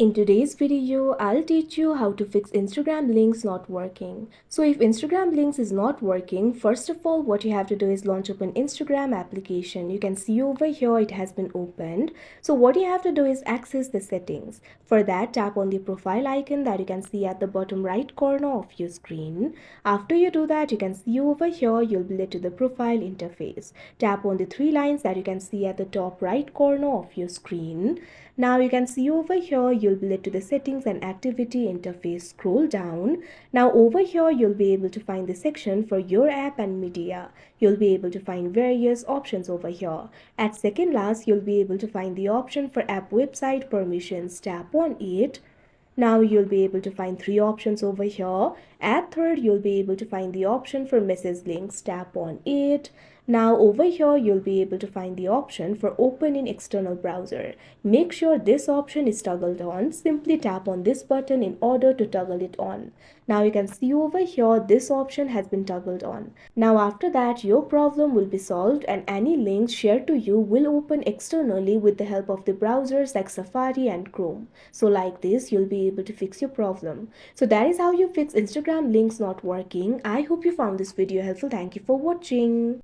In today's video, I'll teach you how to fix Instagram links not working. So if Instagram links is not working, first of all, what you have to do is launch up an Instagram application. You can see over here it has been opened. So what you have to do is access the settings. For that, tap on the profile icon that you can see at the bottom right corner of your screen. After you do that, you can see over here, you'll be led to the profile interface. Tap on the three lines that you can see at the top right corner of your screen. Now you can see over here, you'll be led to the settings and activity interface. Scroll down. Now over here, you'll be able to find the section for your app and media. You'll be able to find various options over here. At second last, you'll be able to find the option for app website permissions. Tap on it. Now you'll be able to find three options over here. At third, you'll be able to find the option for message links. Tap on it. Now over here, you'll be able to find the option for open in external browser. Make sure this option is toggled on. Simply tap on this button in order to toggle it on. Now you can see over here, this option has been toggled on. Now after that, your problem will be solved and any links shared to you will open externally with the help of the browsers like Safari and Chrome. So like this, you'll be able to fix your problem. So that is how you fix Instagram links not working. I hope you found this video helpful. Thank you for watching.